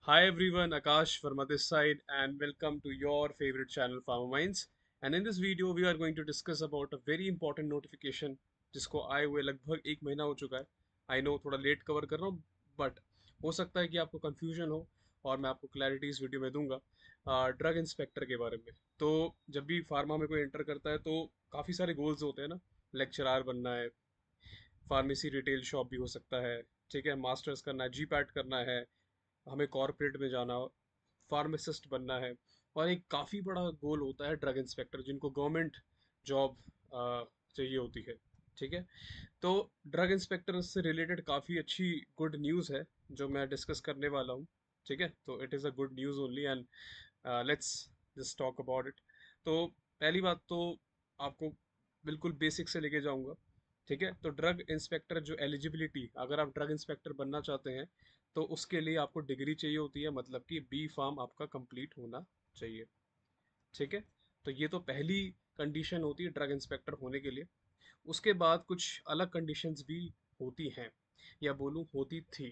Hi everyone, Akash Verma this side and welcome to your favorite channel Farmer Minds. And in this video we are going to discuss about a very important notification जिसको आए हुए लगभग एक महीना हो चुका है. I know थोड़ा लेट कवर कर रहा हूँ बट हो सकता है कि आपको कंफ्यूजन हो और मैं आपको क्लैरिटी इस वीडियो में दूंगा ड्रग इंस्पेक्टर के बारे में. तो जब भी फार्मा में कोई एंटर करता है तो काफ़ी सारे गोल्स होते हैं ना. लेक्चरार बनना है, फार्मेसी रिटेल शॉप भी हो सकता है, ठीक है, मास्टर्स करना है, जी पैट करना है, हमें कॉरपोरेट में जाना, फार्मासिस्ट बनना है. और एक काफ़ी बड़ा गोल होता है ड्रग इंस्पेक्टर जिनको गवर्नमेंट जॉब चाहिए होती है. ठीक है. तो ड्रग इंस्पेक्टर से रिलेटेड काफ़ी अच्छी गुड न्यूज़ है जो मैं डिस्कस करने वाला हूँ. ठीक है, तो it is a good news only and let's just talk about it. तो पहली बात तो आपको बिल्कुल बेसिक से लेके जाऊंगा. ठीक है, तो ड्रग इंस्पेक्टर जो एलिजिबिलिटी, अगर आप ड्रग इंस्पेक्टर बनना चाहते हैं तो उसके लिए आपको डिग्री चाहिए होती है, मतलब कि बी फार्म आपका कंप्लीट होना चाहिए. ठीक है, तो ये तो पहली कंडीशन होती है ड्रग इंस्पेक्टर होने के लिए. उसके बाद कुछ अलग कंडीशंस भी होती हैं, या बोलूँ होती थी.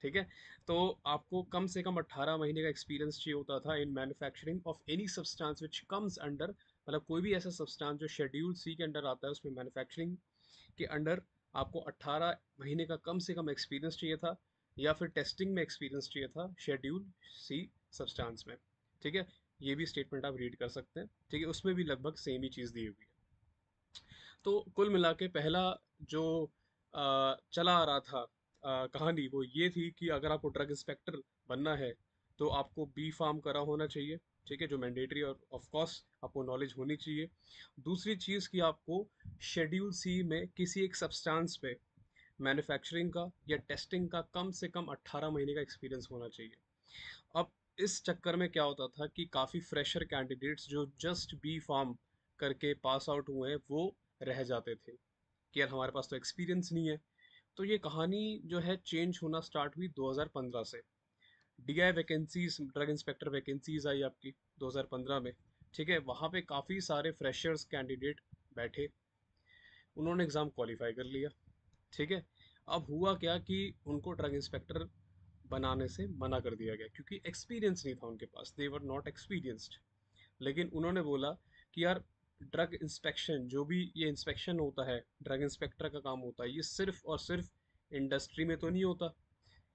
ठीक है, तो आपको कम से कम 18 महीने का एक्सपीरियंस चाहिए होता था in manufacturing of any substance which comes under, मतलब कोई भी ऐसा सब्सटेंस जो शेड्यूल सी के अंडर आता है उसमें मैन्युफैक्चरिंग के अंडर आपको 18 महीने का कम से कम एक्सपीरियंस चाहिए था, या फिर टेस्टिंग में एक्सपीरियंस चाहिए था शेड्यूल सी सब्सटेंस में. ठीक है, ये भी स्टेटमेंट आप रीड कर सकते हैं. ठीक है, उसमें भी लगभग सेम ही चीज़ दी हुई है. तो कुल मिला के पहला जो चला आ रहा था कहानी वो ये थी कि अगर आपको ड्रग इंस्पेक्टर बनना है तो आपको बी फार्म करा होना चाहिए. ठीक है, जो मैंडेटरी और ऑफ कोर्स आपको नॉलेज होनी चाहिए. दूसरी चीज़ कि आपको शेड्यूल सी में किसी एक सब्सटेंस पे मैन्युफैक्चरिंग का या टेस्टिंग का कम से कम 18 महीने का एक्सपीरियंस होना चाहिए. अब इस चक्कर में क्या होता था कि काफ़ी फ्रेशर कैंडिडेट्स जो जस्ट बी फार्म करके पास आउट हुए हैं वो रह जाते थे कि यार हमारे पास तो एक्सपीरियंस नहीं है. तो ये कहानी जो है चेंज होना स्टार्ट हुई 2015 से. DI vacancies, drug inspector vacancies आई आपकी 2015 में. ठीक है, वहाँ पे काफ़ी सारे फ्रेशर्स कैंडिडेट बैठे, उन्होंने एग्ज़ाम क्वालिफाई कर लिया. ठीक है, अब हुआ क्या कि उनको ड्रग इंस्पेक्टर बनाने से मना कर दिया गया क्योंकि एक्सपीरियंस नहीं था उनके पास, दे वर नॉट एक्सपीरियंस्ड. लेकिन उन्होंने बोला कि यार ड्रग इंस्पेक्शन, जो भी ये इंस्पेक्शन होता है, ड्रग इंस्पेक्टर का काम होता है, ये सिर्फ और सिर्फ इंडस्ट्री में तो नहीं होता.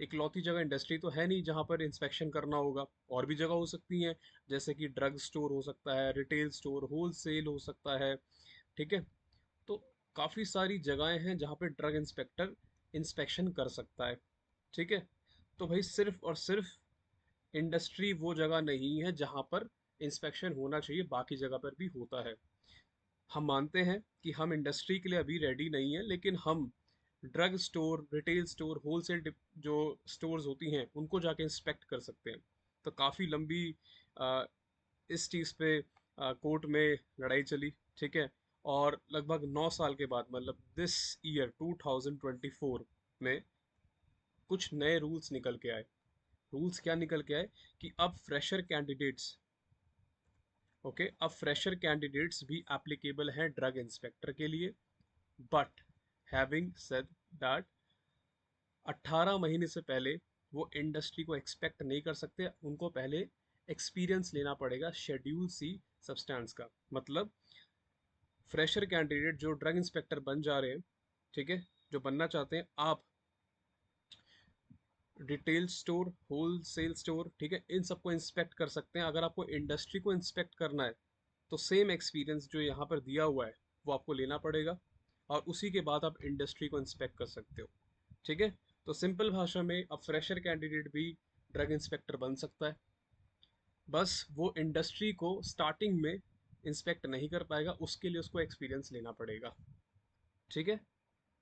इकलौती जगह इंडस्ट्री तो है नहीं जहाँ पर इंस्पेक्शन करना होगा, और भी जगह हो सकती हैं, जैसे कि ड्रग स्टोर हो सकता है, रिटेल स्टोर, होल सेल हो सकता है. ठीक है, तो काफ़ी सारी जगहें हैं जहाँ पे ड्रग इंस्पेक्टर इंस्पेक्शन कर सकता है. ठीक है, तो भाई सिर्फ और सिर्फ इंडस्ट्री वो जगह नहीं है जहाँ पर इंस्पेक्शन होना चाहिए, बाकी जगह पर भी होता है. हम मानते हैं कि हम इंडस्ट्री के लिए अभी रेडी नहीं है, लेकिन हम drug store, retail store, wholesale जो स्टोर्स होती हैं उनको जाके इंस्पेक्ट कर सकते हैं. तो काफ़ी लंबी आ, इस चीज़ पे कोर्ट में लड़ाई चली. ठीक है, और लगभग 9 साल के बाद, मतलब दिस ईयर 2024 में कुछ नए रूल्स निकल के आए. रूल्स क्या निकल के आए कि अब फ्रेशर कैंडिडेट्स, ओके, अब फ्रेशर कैंडिडेट्स भी एप्लीकेबल हैं ड्रग इंस्पेक्टर के लिए. बट हैविंग सेड दैट 18 महीने से पहले वो इंडस्ट्री को एक्सपेक्ट नहीं कर सकते, उनको पहले एक्सपीरियंस लेना पड़ेगा शेड्यूल सी सब्सटेंस का. मतलब फ्रेशर कैंडिडेट जो ड्रग इंस्पेक्टर बन जा रहे हैं, ठीक है, जो बनना चाहते हैं, आप retail store, wholesale store, ठीक है, इन सबको इंस्पेक्ट कर सकते हैं. अगर आपको इंडस्ट्री को इंस्पेक्ट करना है तो सेम एक्सपीरियंस जो यहाँ पर दिया हुआ है वो आपको लेना पड़ेगा, और उसी के बाद आप इंडस्ट्री को इंस्पेक्ट कर सकते हो. ठीक है, तो सिंपल भाषा में अब फ्रेशर कैंडिडेट भी ड्रग इंस्पेक्टर बन सकता है. बस वो इंडस्ट्री को स्टार्टिंग में इंस्पेक्ट नहीं कर पाएगा, उसके लिए उसको एक्सपीरियंस लेना पड़ेगा. ठीक है,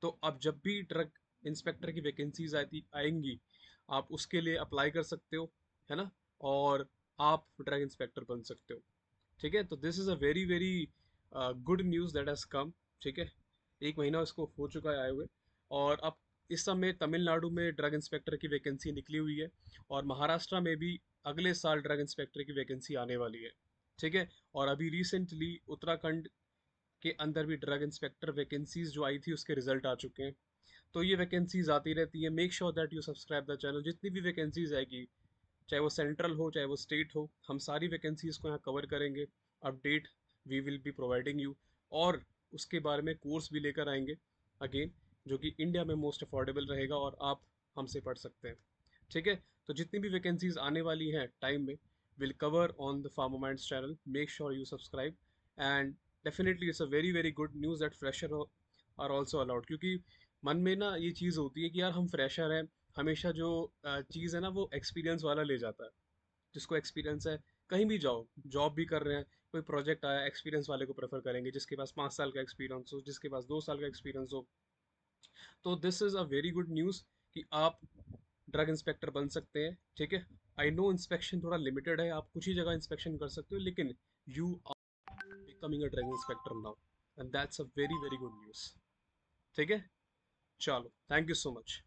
तो अब जब भी ड्रग इंस्पेक्टर की वैकेंसीज आती आएंगी आप उसके लिए अप्लाई कर सकते हो, है ना, और आप ड्रग इंस्पेक्टर बन सकते हो. ठीक है, तो this is a very very good news that has come. ठीक है, एक महीना इसको हो चुका है आए हुए, और अब इस समय तमिलनाडु में ड्रग इंस्पेक्टर की वैकेंसी निकली हुई है, और महाराष्ट्र में भी अगले साल ड्रग इंस्पेक्टर की वैकेंसी आने वाली है. ठीक है, और अभी रिसेंटली उत्तराखंड के अंदर भी ड्रग इंस्पेक्टर वैकेंसीज जो आई थी उसके रिजल्ट आ चुके हैं. तो ये वैकेंसीज आती रहती है. Make sure that you subscribe the channel, जितनी भी वैकेंसीज आएगी चाहे वो सेंट्रल हो चाहे वो स्टेट हो, हम सारी वैकेंसीज़ को यहाँ कवर करेंगे। Update we will be providing you, और उसके बारे में कोर्स भी लेकर आएंगे अगेन, जो कि इंडिया में मोस्ट अफोर्डेबल रहेगा और आप हमसे पढ़ सकते हैं। ठीक है, तो जितनी भी वैकेंसीज आने वाली हैं टाइम में, will cover on the Farmer Minds channel. Make sure you subscribe, and definitely it's a very very good news that fresher are also allowed, क्योंकि मन में ना ये चीज़ होती है कि यार हम फ्रेशर हैं, हमेशा जो चीज़ है ना वो एक्सपीरियंस वाला ले जाता है। जिसको एक्सपीरियंस है, कहीं भी जाओ, जॉब भी कर रहे हैं, कोई प्रोजेक्ट आया, एक्सपीरियंस वाले को प्रेफर करेंगे, जिसके पास 5 साल का एक्सपीरियंस हो, जिसके पास 2 साल का एक्सपीरियंस हो। तो this is a very good news कि आप ड्रग इंस्पेक्टर बन सकते हैं। ठीक है, आई नो इंस्पेक्शन थोड़ा लिमिटेड है, आप कुछ ही जगह इंस्पेक्शन कर सकते हो, लेकिन you are becoming a drug inspector now, and that's a very very good news. ठीक है, चलो, थैंक यू सो मच।